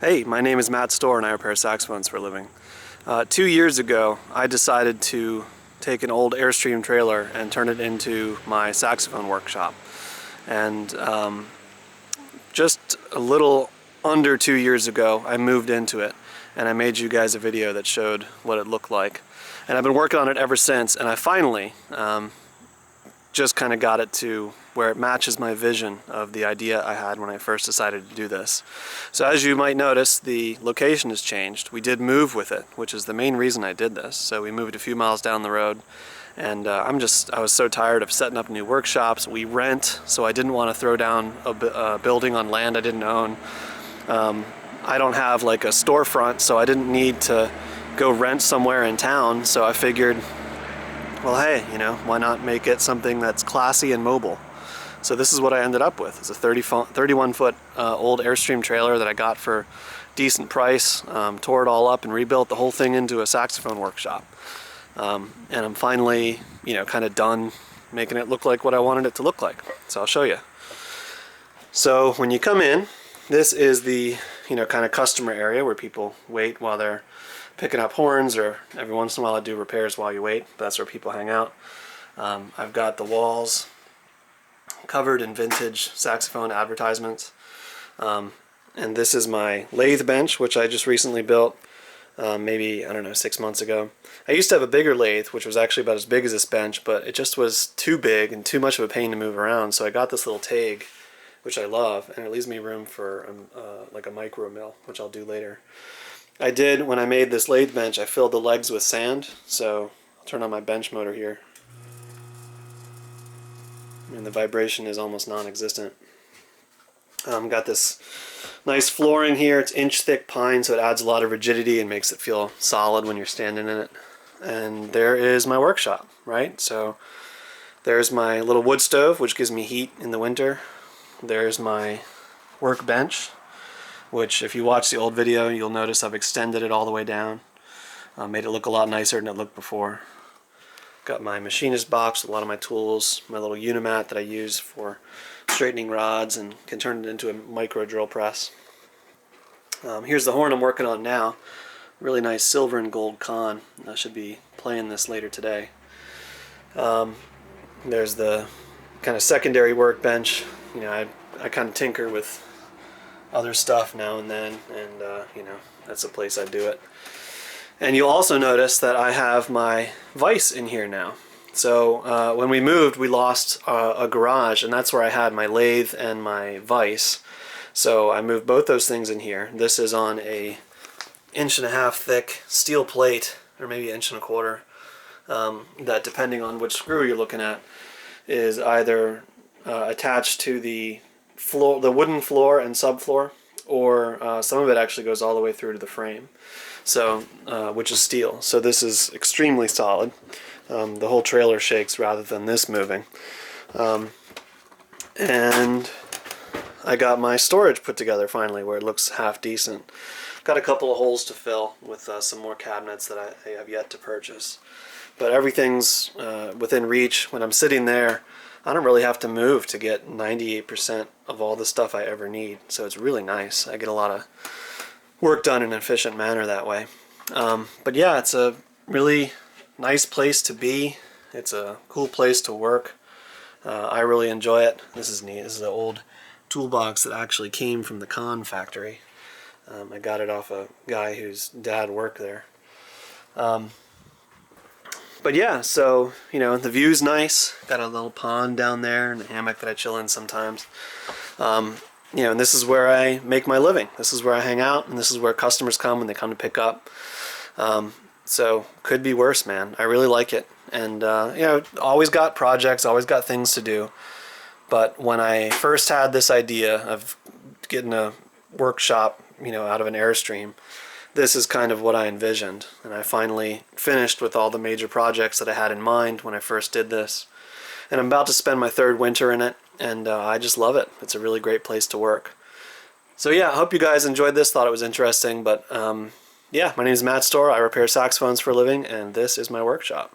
Hey, my name is Matt Storr and I repair saxophones for a living. 2 years ago, I decided to take an old Airstream trailer and turn it into my saxophone workshop. And just a little under 2 years ago, I moved into it and I made you guys a video that showed what it looked like. And I've been working on it ever since, and I finally just kind of got it to where it matches my vision of the idea I had when I first decided to do this. So as you might notice, the location has changed. We did move with it, which is the main reason I did this. So we moved a few miles down the road, and I was so tired of setting up new workshops. We rent, so I didn't want to throw down a building on land I didn't own. I don't have like a storefront, so I didn't need to go rent somewhere in town, so I figured, well, hey, why not make it something that's classy and mobile? So this is what I ended up with. It's a 31-foot old Airstream trailer that I got for a decent price, tore it all up and rebuilt the whole thing into a saxophone workshop. And I'm finally, kind of done making it look like what I wanted it to look like. So I'll show you. So when you come in, this is the, kind of customer area where people wait while they're picking up horns, or every once in a while I do repairs while you wait, but that's where people hang out. I've got the walls covered in vintage saxophone advertisements. And this is my lathe bench, which I just recently built, maybe, I don't know, 6 months ago. I used to have a bigger lathe, which was actually about as big as this bench, but it just was too big and too much of a pain to move around, so I got this little Tag, which I love, and it leaves me room for like a micro mill, which I'll do later. I did, when I made this lathe bench, I filled the legs with sand, so I'll turn on my bench motor here. And the vibration is almost non-existent. Got this nice flooring here. It's inch-thick pine, so it adds a lot of rigidity and makes it feel solid when you're standing in it. And there is my workshop, right? So there's my little wood stove, which gives me heat in the winter. There's my workbench, which if you watch the old video, you'll notice I've extended it all the way down. Made it look a lot nicer than it looked before. Got my machinist box with a lot of my tools, my little Unimat that I use for straightening rods and can turn it into a micro drill press. Here's the horn I'm working on now. Really nice silver and gold con. I should be playing this later today. There's the kind of secondary workbench. I kind of tinker with other stuff now and then, and that's the place I do it. And you'll also notice that I have my vise in here now. So when we moved, we lost a garage, and that's where I had my lathe and my vise. So I moved both those things in here. This is on a 1.5 inch thick steel plate, or maybe 1.25 inch, that, depending on which screw you're looking at, is either attached to the floor, the wooden floor and subfloor, or some of it actually goes all the way through to the frame. So, which is steel. So this is extremely solid. The whole trailer shakes rather than this moving. And I got my storage put together finally, where it looks half decent. Got a couple of holes to fill with some more cabinets that I have yet to purchase. But everything's within reach. When I'm sitting there, I don't really have to move to get 98% of all the stuff I ever need. So it's really nice. I get a lot of work done in an efficient manner that way. But yeah, it's a really nice place to be. It's a cool place to work. I really enjoy it. This is neat. This is an old toolbox that actually came from the con factory. I got it off a guy whose dad worked there. But yeah, so, the view's nice. Got a little pond down there and a hammock that I chill in sometimes. And this is where I make my living. This is where I hang out, and this is where customers come when they come to pick up. So could be worse, man. I really like it. And, always got projects, always got things to do. But when I first had this idea of getting a workshop, out of an Airstream, this is kind of what I envisioned. And I finally finished with all the major projects that I had in mind when I first did this. And I'm about to spend my 3rd winter in it, and I just love it. It's a really great place to work. So yeah, I hope you guys enjoyed this, thought it was interesting, but yeah, my name is Matt Storr. I repair saxophones for a living, and this is my workshop.